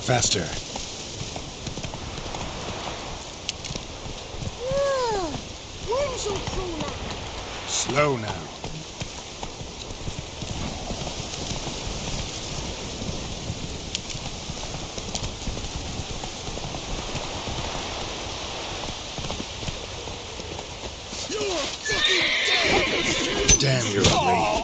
faster. Slow now. Damn, you're ugly.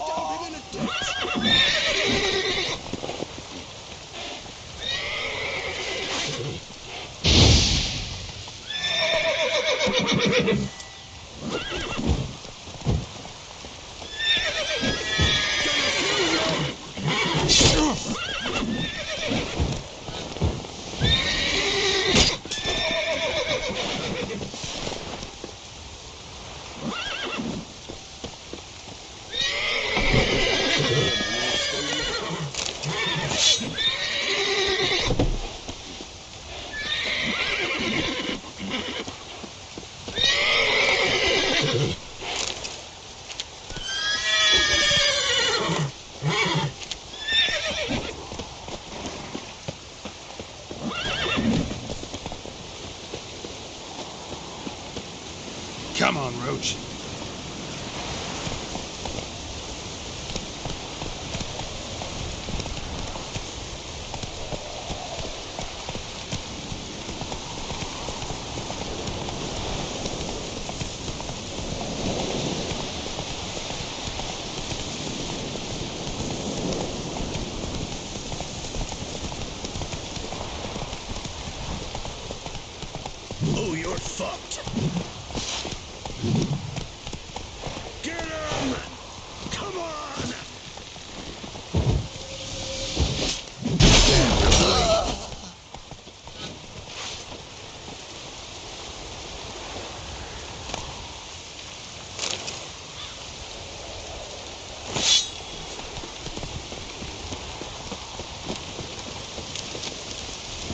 Come on, Roach. Oh, you're fucked. Get him! Come on!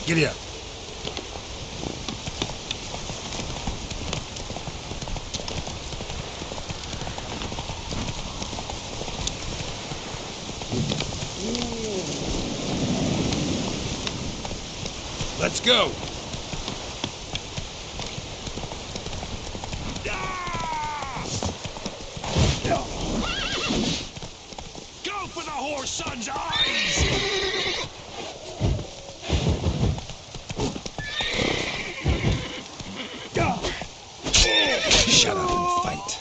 Giddy up. Let's go. Go for the whore son's eyes! Shut up and fight.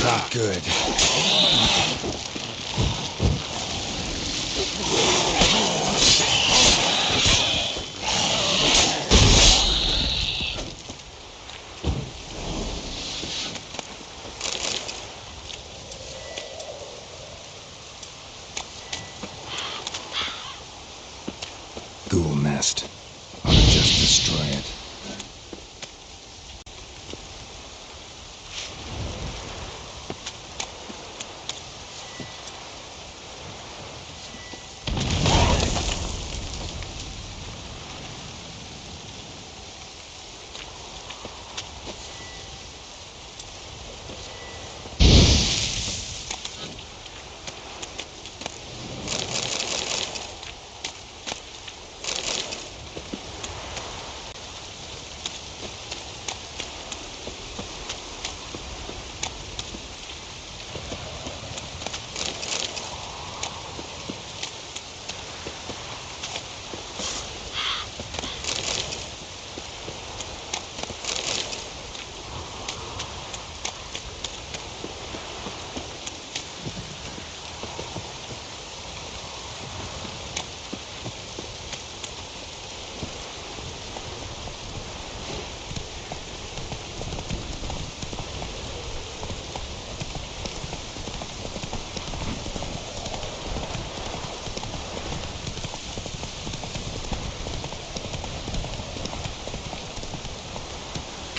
Not good. Ghoul nest. I'll just destroy it.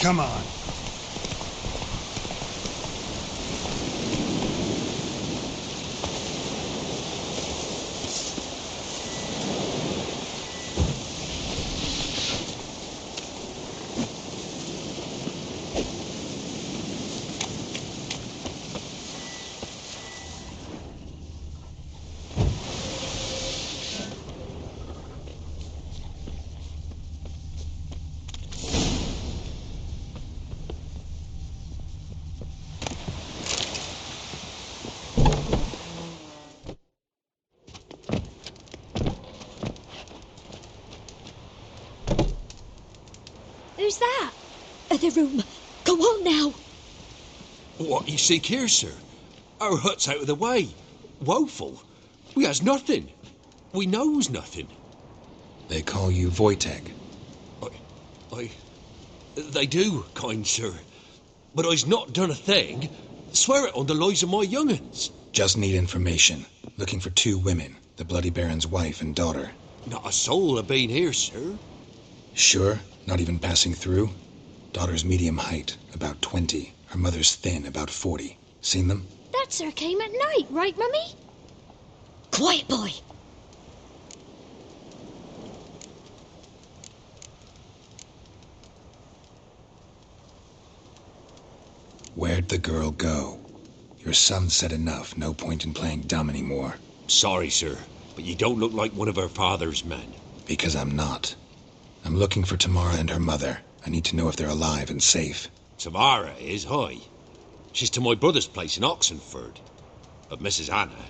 Come on. Who's that? Other room. Go on now. What you seek here, sir? Our hut's out of the way. Woeful. We has nothing. We knows nothing. They call you Wojtek. They do, kind sir. But I's not done a thing. Swear it on the lives of my young'uns. Just need information. Looking for 2 women, the Bloody Baron's wife and daughter. Not a soul have been here, sir. Sure? Not even passing through? Daughter's medium height, about 20. Her mother's thin, about 40. Seen them? That sir came at night, right, Mummy? Quiet, boy. Where'd the girl go? Your son said enough. No point in playing dumb anymore. Sorry, sir, but you don't look like one of her father's men. Because I'm not. I'm looking for Tamara and her mother. I need to know if they're alive and safe. Tamara is, hi. She's to my brother's place in Oxenford. But Mrs. Anna,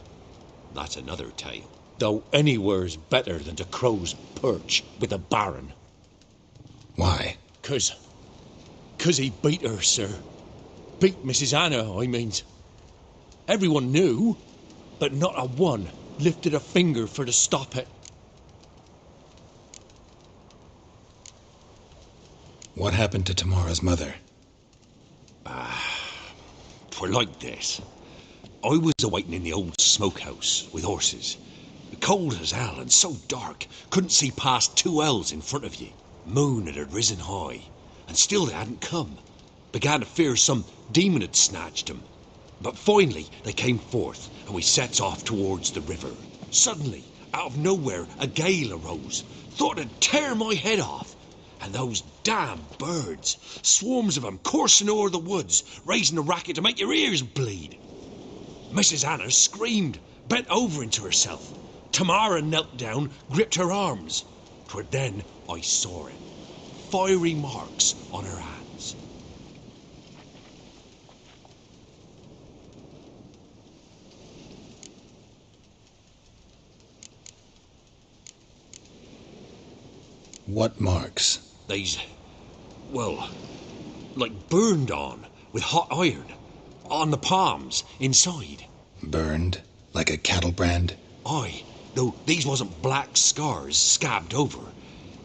that's another tale. Though anywhere's better than to Crow's Perch with a baron. Why? 'Cause he beat her, sir. Beat Mrs. Anna, I means. Everyone knew, but not a one lifted a finger for to stop it. What happened to Tamara's mother? 'Twere like this. I was awaiting in the old smokehouse with horses. Cold as hell and so dark, couldn't see past 2 ells in front of ye. Moon had risen high, and still they hadn't come. Began to fear some demon had snatched them. But finally they came forth, and we sets off towards the river. Suddenly, out of nowhere, a gale arose. Thought it'd tear my head off. And those damn birds, swarms of them coursing o'er the woods, raising a racket to make your ears bleed. Mrs. Anna screamed, bent over into herself. Tamara knelt down, gripped her arms. 'Twere then I saw it. Fiery marks on her hands. What marks? They's, well, like burned on with hot iron. On the palms, inside. Burned? Like a cattle brand? Aye, though these wasn't black scars scabbed over.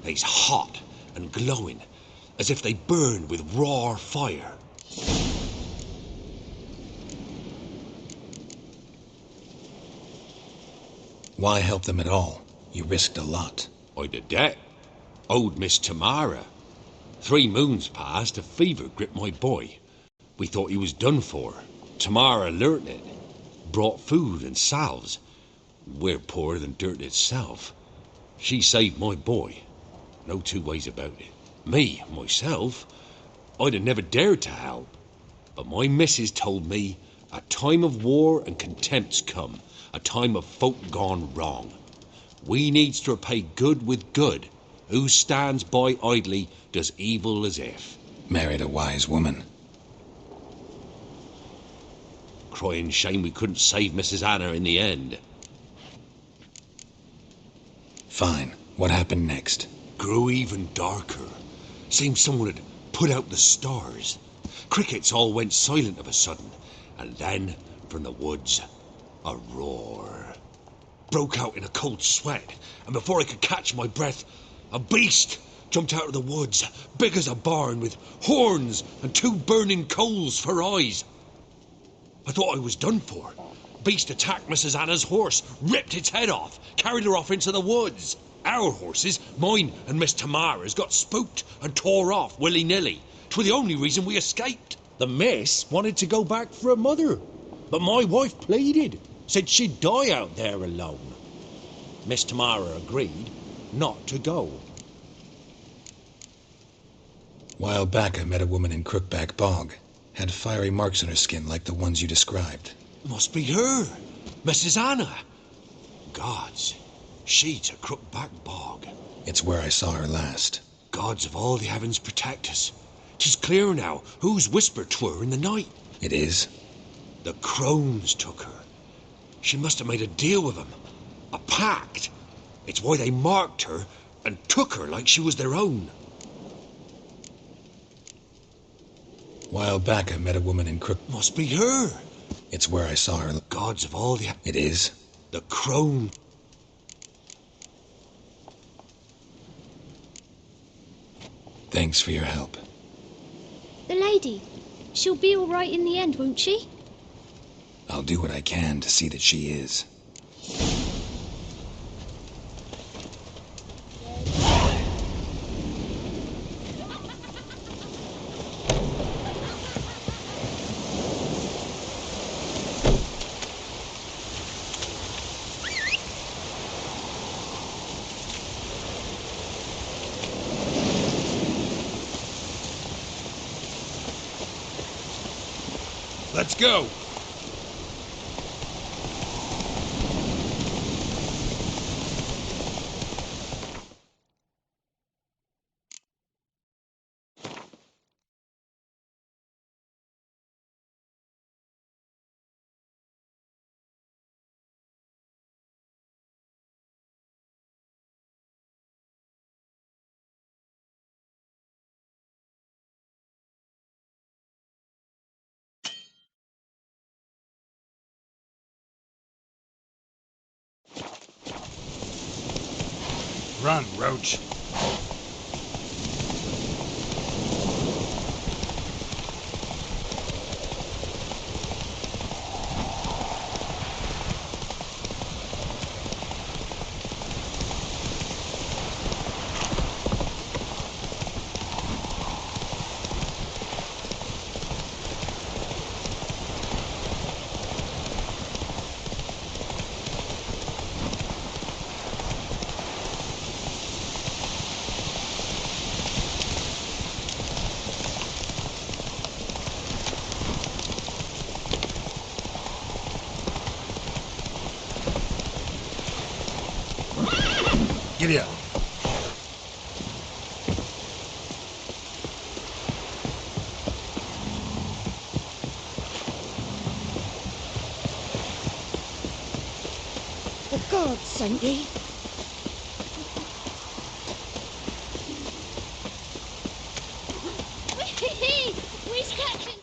They's hot and glowing, as if they burned with raw fire. Why help them at all? You risked a lot. I'd a debt. Owed Miss Tamara. 3 moons passed, a fever gripped my boy. We thought he was done for. Tamara learnt it. Brought food and salves. We're poorer than dirt itself. She saved my boy. No 2 ways about it. Me, myself, I'd have never dared to help. But my missus told me a time of war and contempt's come. A time of folk gone wrong. We needs to repay good with good. Who stands by idly does evil as if. Married a wise woman. Crying shame we couldn't save Mrs. Anna in the end. Fine. What happened next? Grew even darker. Seemed someone had put out the stars. Crickets all went silent of a sudden. And then, from the woods, a roar. Broke out in a cold sweat. And before I could catch my breath, a beast jumped out of the woods, big as a barn, with horns and 2 burning coals for eyes. I thought I was done for. Beast attacked Mrs. Anna's horse, ripped its head off, carried her off into the woods. Our horses, mine and Miss Tamara's, got spooked and tore off willy-nilly. 'Twere the only reason we escaped. The miss wanted to go back for her mother, but my wife pleaded, said she'd die out there alone. Miss Tamara agreed not to go. While back, I met a woman in Crookback Bog. Had fiery marks on her skin like the ones you described. Must be her, Mrs. Anna. Gods, she to Crookback Bog. It's where I saw her last. Gods of all the heavens protect us. 'Tis clear now whose whisper 'twere in the night. It is? The crones took her. She must have made a deal with them. A pact. It's why they marked her and took her like she was their own. While back, I met a woman in Crook... Must be her. It's where I saw her... Gods of all the... It is? The crone... Thanks for your help. The lady. She'll be all right in the end, won't she? I'll do what I can to see that she is. Let's go. Run, Roach. Giddy up. For God's sake, Lee. We're catching...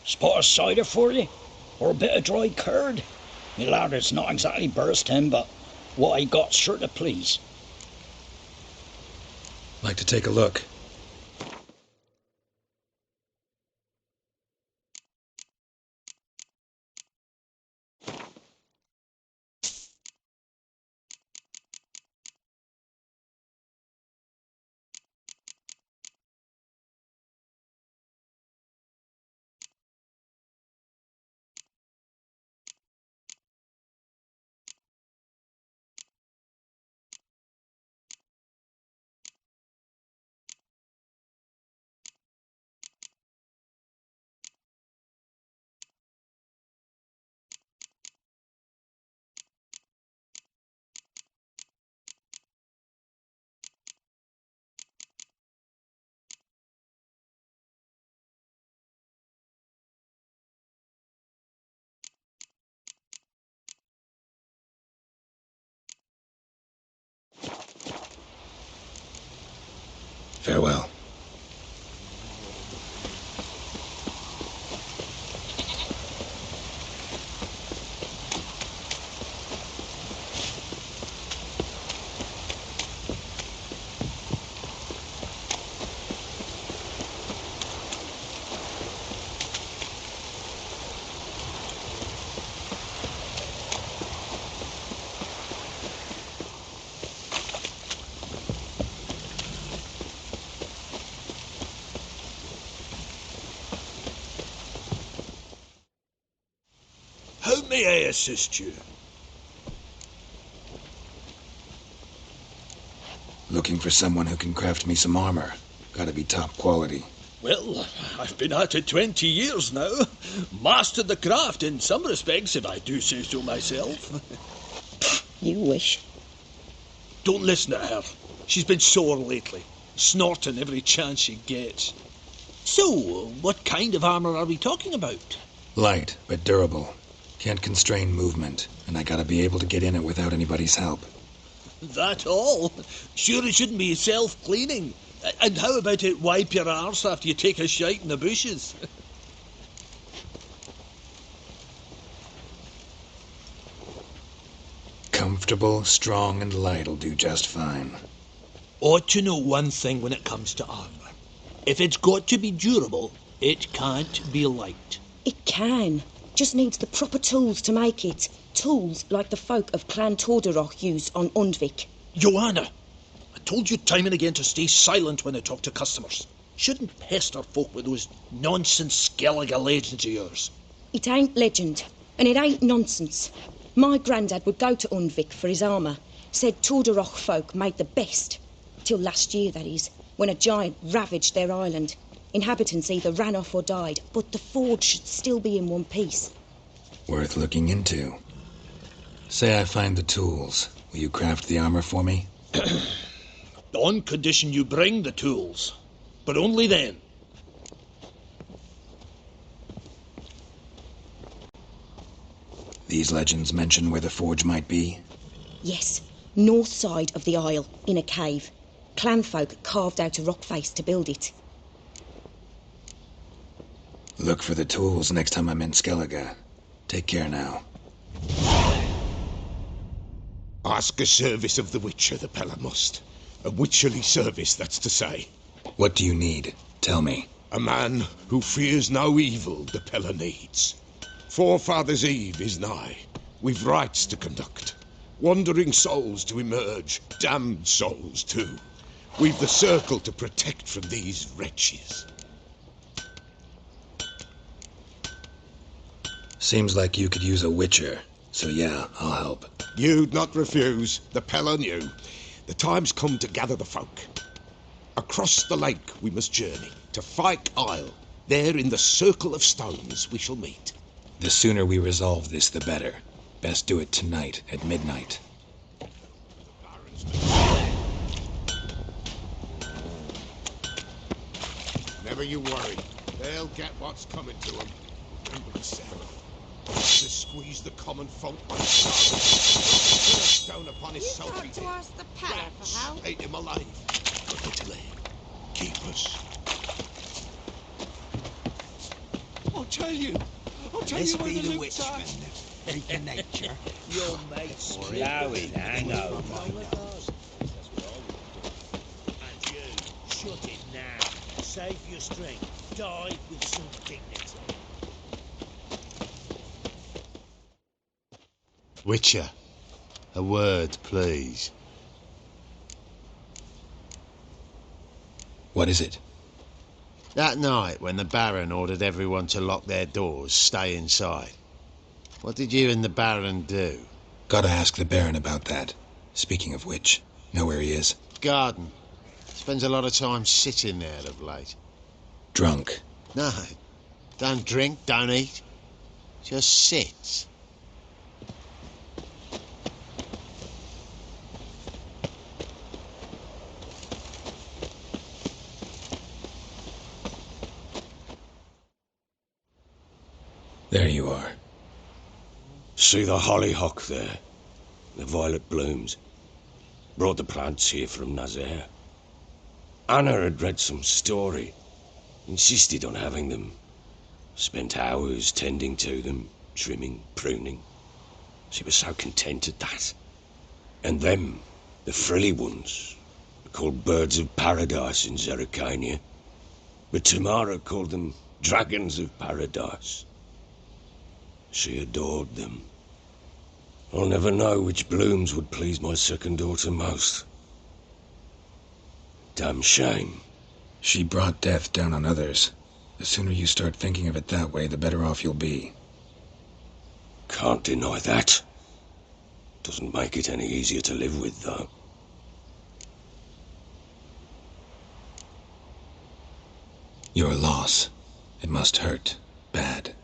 Spot a cider for you? Or a bit of dry curd? Me lad, it's not exactly bursting, but what I got's sure to please. Like to take a look. Farewell. How may I assist you? Looking for someone who can craft me some armor. Gotta be top quality. Well, I've been at it 20 years now. Mastered the craft in some respects, if I do say so myself. You wish. Don't listen to her. She's been sore lately, snorting every chance she gets. So, what kind of armor are we talking about? Light, but durable. Can't constrain movement, and I gotta be able to get in it without anybody's help. That all? Sure it shouldn't be self-cleaning. And how about it wipe your arse after you take a shite in the bushes? Comfortable, strong, and light'll do just fine. Ought to know one thing when it comes to armor. If it's got to be durable, it can't be light. It can. Just needs the proper tools to make it. Tools like the folk of Clan Torderoch used on Undvik. Joanna, I told you time and again to stay silent when I talk to customers. Shouldn't pester folk with those nonsense Skellige legends of yours. It ain't legend, and it ain't nonsense. My grandad would go to Undvik for his armour. Said Torderoch folk made the best. Till last year, that is, when a giant ravaged their island. Inhabitants either ran off or died, but the forge should still be in one piece. Worth looking into. Say I find the tools. Will you craft the armor for me? On condition you bring the tools. But only then. These legends mention where the forge might be? Yes, north side of the isle, in a cave. Clanfolk carved out a rock face to build it. Look for the tools next time I'm in Skellige. Take care now. Ask a service of the Witcher, the Pella must. A witcherly service, that's to say. What do you need? Tell me. A man who fears no evil the Pella needs. Forefathers' Eve is nigh. We've rites to conduct. Wandering souls to emerge, damned souls too. We've the circle to protect from these wretches. Seems like you could use a witcher, so yeah, I'll help. You'd not refuse, the Pella knew. The time's come to gather the folk. Across the lake we must journey, to Fyke Isle. There in the circle of stones we shall meet. The sooner we resolve this, the better. Best do it tonight, at midnight. Never you worry. They'll get what's coming to them. Remember the saying. To squeeze the common folk by the stone upon his selfie to ask the Pella for help? Ate him alive. But little keep us. I'll tell you where the loot's at. Freak nature. Your mate's Slowing, hang over. And you, shut it now. Save your strength. Die with some dignity. Witcher, a word, please. What is it? That night when the Baron ordered everyone to lock their doors, stay inside. What did you and the Baron do? Gotta ask the Baron about that. Speaking of which, know where he is? Garden. Spends a lot of time sitting there of late. Drunk. No, don't drink, don't eat. Just sits. There you are. See the hollyhock there? The violet blooms. Brought the plants here from Nazaire. Anna had read some story. Insisted on having them. Spent hours tending to them, trimming, pruning. She was so content at that. And them, the frilly ones, are called birds of paradise in Zerrikania. But Tamara called them dragons of paradise. She adored them. I'll never know which blooms would please my second daughter most. Damn shame. She brought death down on others. The sooner you start thinking of it that way, the better off you'll be. Can't deny that. Doesn't make it any easier to live with, though. Your loss. It must hurt. Bad.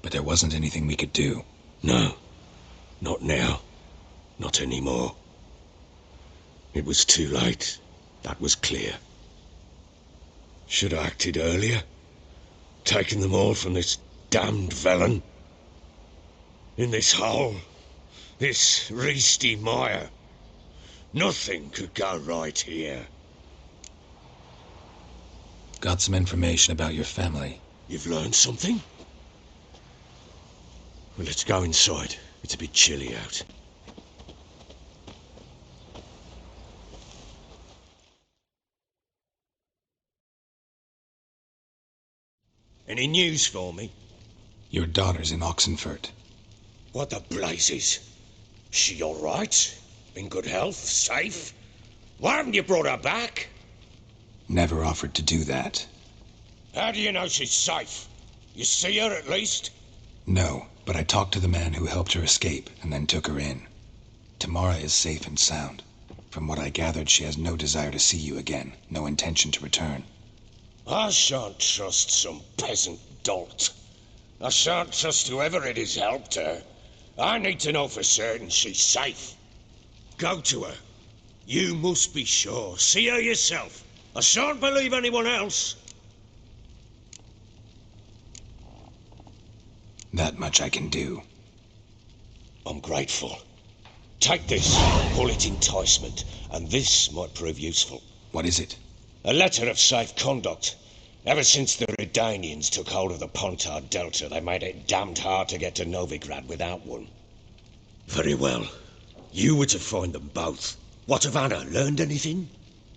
But there wasn't anything we could do. No. Not now. Not anymore. It was too late. That was clear. Should have acted earlier. Taken them all from this damned villain. In this hole. This reesty mire. Nothing could go right here. Got some information about your family. You've learned something? Well, let's go inside. It's a bit chilly out. Any news for me? Your daughter's in Oxenfurt. What the blazes? She all right? In good health? Safe? Why haven't you brought her back? Never offered to do that. How do you know she's safe? You see her at least? No, but I talked to the man who helped her escape and then took her in. Tamara is safe and sound. From what I gathered, she has no desire to see you again, no intention to return. I shan't trust some peasant dolt. I shan't trust whoever it is helped her. I need to know for certain she's safe. Go to her. You must be sure. See her yourself. I shan't believe anyone else. That much I can do. I'm grateful. Take this. Call it enticement. And this might prove useful. What is it? A letter of safe conduct. Ever since the Redanians took hold of the Pontard Delta, they made it damned hard to get to Novigrad without one. Very well. You were to find them both. What of Anna? Learned anything?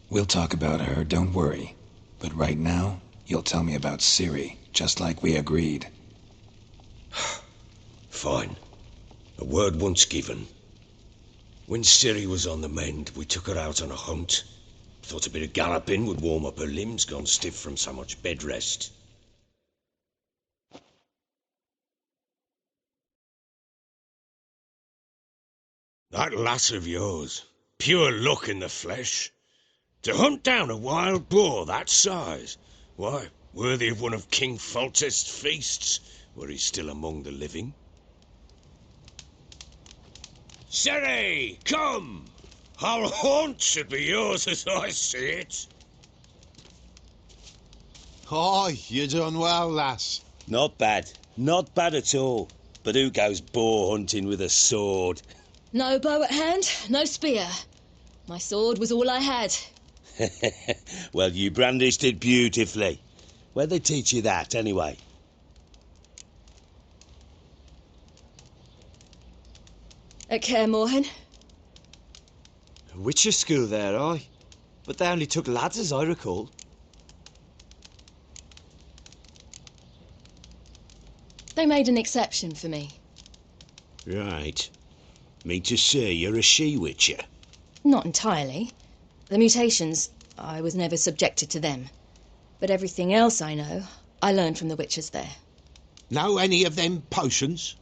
We'll talk about her, don't worry. But right now, you'll tell me about Ciri, just like we agreed. Fine. A word once given. When Ciri was on the mend, we took her out on a hunt. Thought a bit of galloping would warm up her limbs, gone stiff from so much bed rest. That lass of yours, pure luck in the flesh. To hunt down a wild boar that size, why, worthy of one of King Foltest's feasts, were he still among the living. Ciri, come! Our haunt should be yours as I see it. Hi, you done well, lass. Not bad. Not bad at all. But who goes boar hunting with a sword? No bow at hand, no spear. My sword was all I had. Well, you brandished it beautifully. Where'd they teach you that, anyway? At Kaer Morhen. Witcher school there, aye. But they only took lads, as I recall. They made an exception for me. Right. Mean to say you're a she-witcher? Not entirely. The mutations, I was never subjected to them. But everything else I know, I learned from the witches there. Know any of them potions?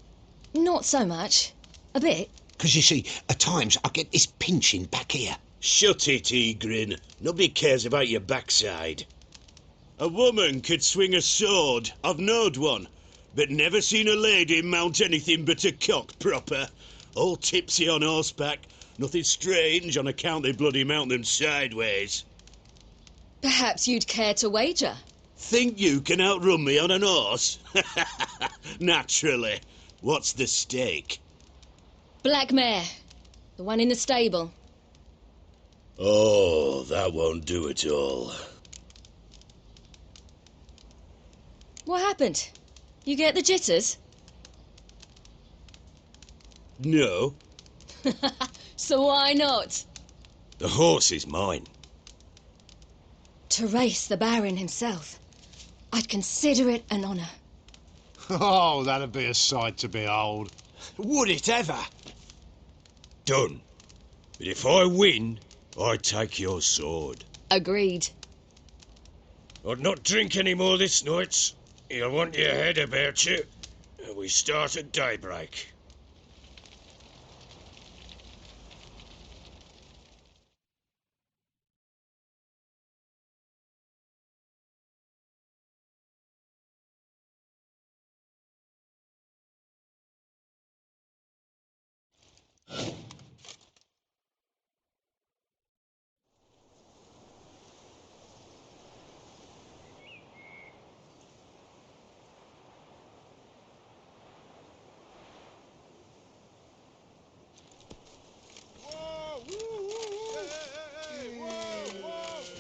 Not so much. A bit. 'Cause you see, at times I get this pinching back here. Shut it, Egrin. Nobody cares about your backside. A woman could swing a sword. I've knowed one. But never seen a lady mount anything but a cock proper. All tipsy on horseback. Nothing strange on account they bloody mount them sideways. Perhaps you'd care to wager? Think you can outrun me on an horse? Naturally. What's the stake? Black mare. The one in the stable. Oh, that won't do at all. What happened? You get the jitters? No, So why not? the horse is mine. To race the Baron himself. I'd consider it an honour. Oh, that'd be a sight to behold. Would it ever? Done. But if I win, I take your sword. Agreed. I'd not drink any more this night. You'll want your head about you. We start at daybreak.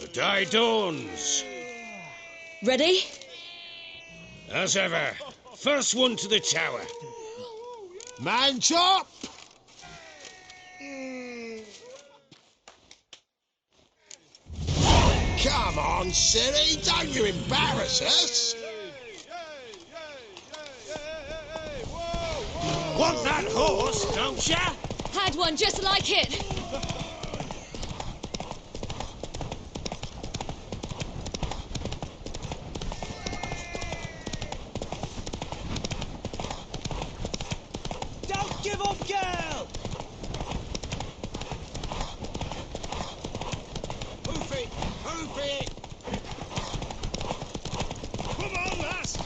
The day dawns. Ready? As ever, first one to the tower. Man chop! Come on, Ciri, don't you embarrass us! Want that horse, don't ya? Had one just like it. Don't give up, girl! Hoof it! Hoof it! Come on, lass!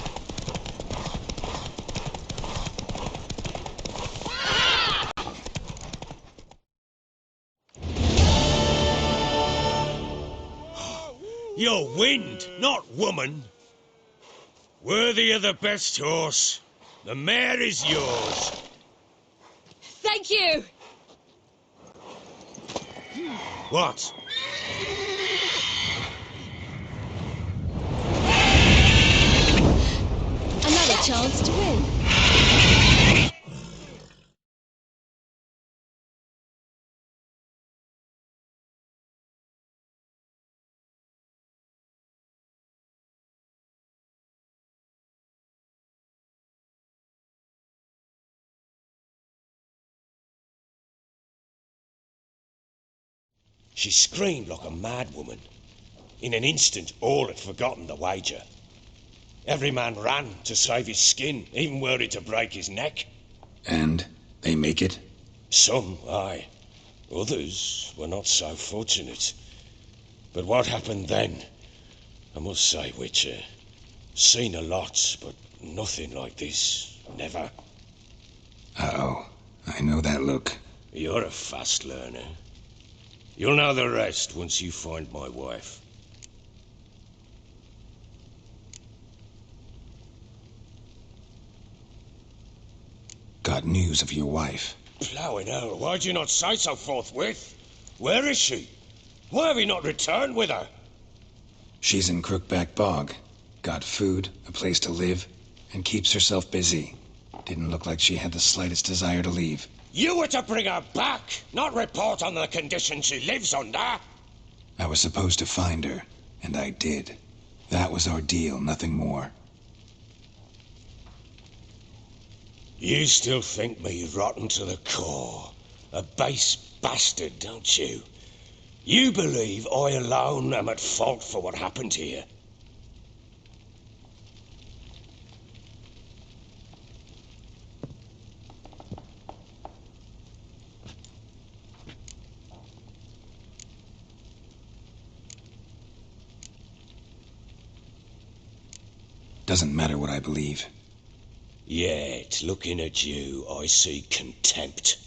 You're wind, not woman. Worthy of the best horse. The mare is yours. Thank you. What? Another chance to win. She screamed like a mad woman. In an instant, all had forgotten the wager. Every man ran to save his skin, even were it to break his neck. And they make it? Some, aye. Others were not so fortunate. But what happened then? I must say, Witcher, seen a lot, but nothing like this. Never. Uh-oh. I know that look. You're a fast learner. You'll know the rest once you find my wife. Got news of your wife. Ploughing hell, why'd you not say so forthwith? Where is she? Why have you not returned with her? She's in Crookback Bog. Got food, a place to live, and keeps herself busy. Didn't look like she had the slightest desire to leave. You were to bring her back, not report on the conditions she lives under. I was supposed to find her, and I did. That was our deal, nothing more. You still think me rotten to the core. A base bastard, don't you? You believe I alone am at fault for what happened here. Doesn't matter what I believe. Yet, looking at you, I see contempt.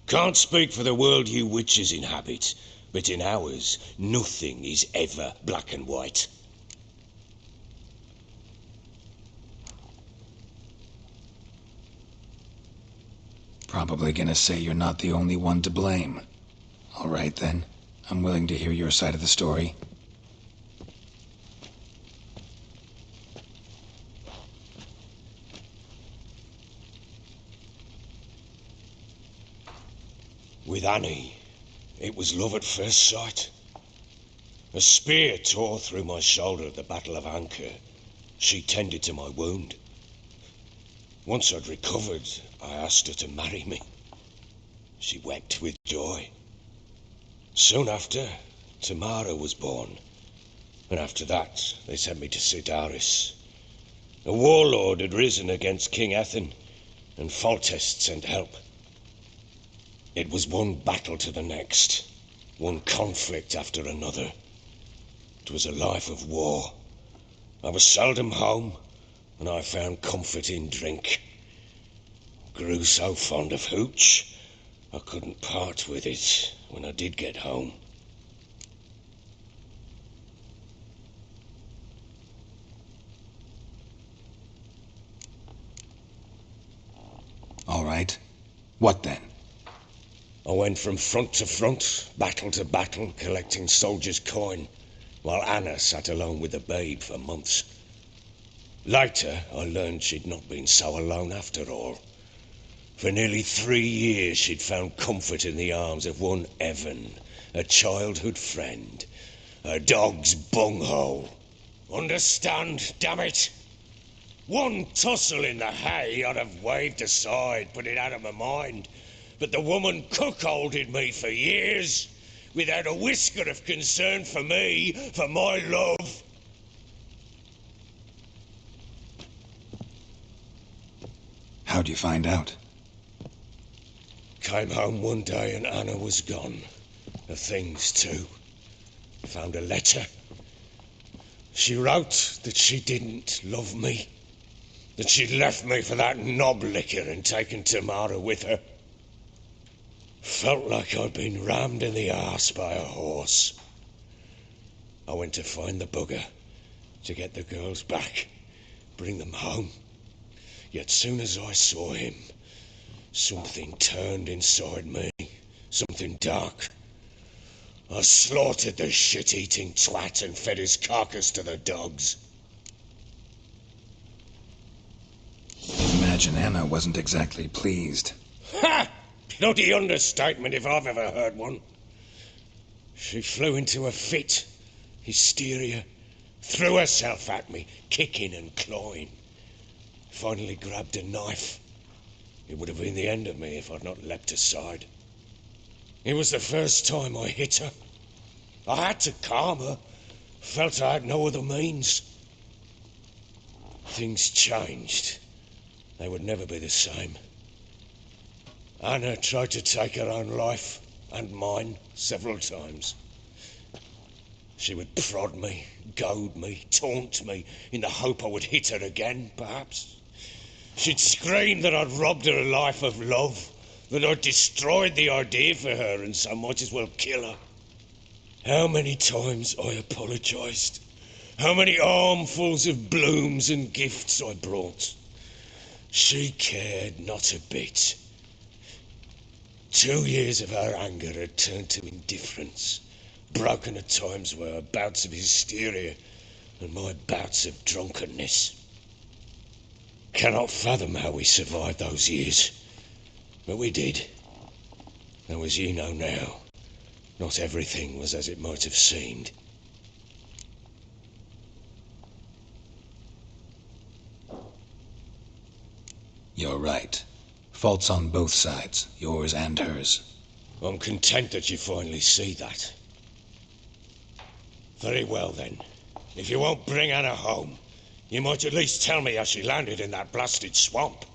Can't speak for the world you witches inhabit, but in ours, nothing is ever black and white. Probably gonna say you're not the only one to blame. All right then, I'm willing to hear your side of the story. With Annie, it was love at first sight. A spear tore through my shoulder at the Battle of Anchor. She tended to my wound. Once I'd recovered, I asked her to marry me. She wept with joy. Soon after, Tamara was born. And after that, they sent me to Sidaris. A warlord had risen against King Ethan, and Foltest sent help. It was one battle to the next, one conflict after another. It was a life of war. I was seldom home, and I found comfort in drink. Grew so fond of hooch, I couldn't part with it when I did get home. All right. What then? I went from front to front, battle to battle, collecting soldiers' coin, while Anna sat alone with the babe for months. Later, I learned she'd not been so alone after all. For nearly 3 years, she'd found comfort in the arms of one Evan, a childhood friend, a dog's bunghole. Understand, damn it? One tussle in the hay I'd have waved aside, put it out of my mind. But the woman cuckolded me for years, without a whisker of concern for me, for my love. How'd you find out? Came home one day and Anna was gone. Her things too. Found a letter. She wrote that she didn't love me. That she'd left me for that knob licker and taken Tamara with her. Felt like I'd been rammed in the arse by a horse. I went to find the bugger, to get the girls back, bring them home. Yet soon as I saw him, something turned inside me, something dark. I slaughtered the shit-eating twat and fed his carcass to the dogs. Imagine Anna wasn't exactly pleased. Ha! Bloody understatement if I've ever heard one. She flew into a fit, hysteria, threw herself at me, kicking and clawing. Finally grabbed a knife. It would have been the end of me if I'd not leapt aside. It was the first time I hit her. I had to calm her. Felt I had no other means. Things changed. They would never be the same. Anna tried to take her own life, and mine, several times. She would prod me, goad me, taunt me, in the hope I would hit her again, perhaps. She'd scream that I'd robbed her a life of love, that I'd destroyed the idea for her and so might as well kill her. How many times I apologised. How many armfuls of blooms and gifts I brought. She cared not a bit. 2 years of her anger had turned to indifference, broken at times by her bouts of hysteria and my bouts of drunkenness. Cannot fathom how we survived those years, but we did. Though as you know now, not everything was as it might have seemed. You're right. Faults on both sides, yours and hers. I'm content that you finally see that. Very well then. If you won't bring Anna home, you might at least tell me how she landed in that blasted swamp.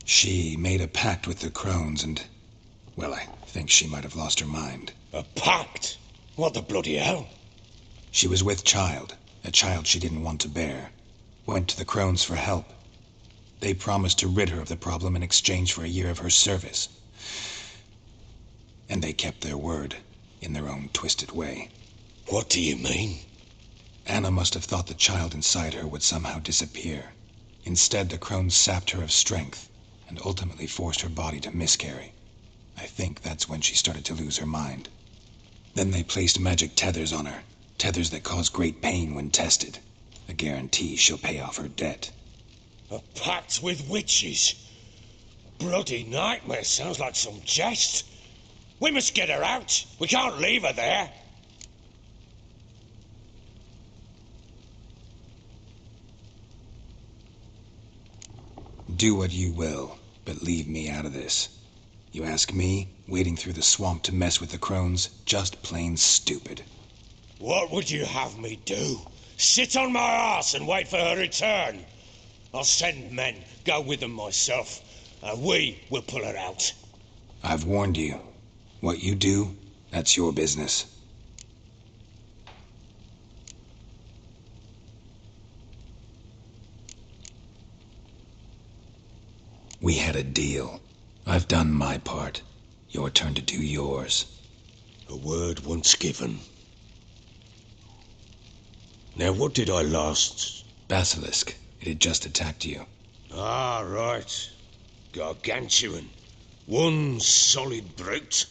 She made a pact with the crones and, well, I think she might have lost her mind. A pact? What the bloody hell? She was with child, a child she didn't want to bear. Went to the crones for help. They promised to rid her of the problem in exchange for a year of her service. And they kept their word, in their own twisted way. What do you mean? Anna must have thought the child inside her would somehow disappear. Instead, the crones sapped her of strength, and ultimately forced her body to miscarry. I think that's when she started to lose her mind. Then they placed magic tethers on her, tethers that cause great pain when tested. A guarantee she'll pay off her debt. A pact with witches? Bloody nightmare, sounds like some jest. We must get her out. We can't leave her there. Do what you will, but leave me out of this. You ask me, wading through the swamp to mess with the crones, just plain stupid. What would you have me do? Sit on my arse and wait for her return? I'll send men, go with them myself, and we will pull her out. I've warned you. What you do, that's your business. We had a deal. I've done my part. Your turn to do yours. A word once given. Now what did I last? Basilisk. It had just attacked you. Ah, right. Gargantuan. One solid brute.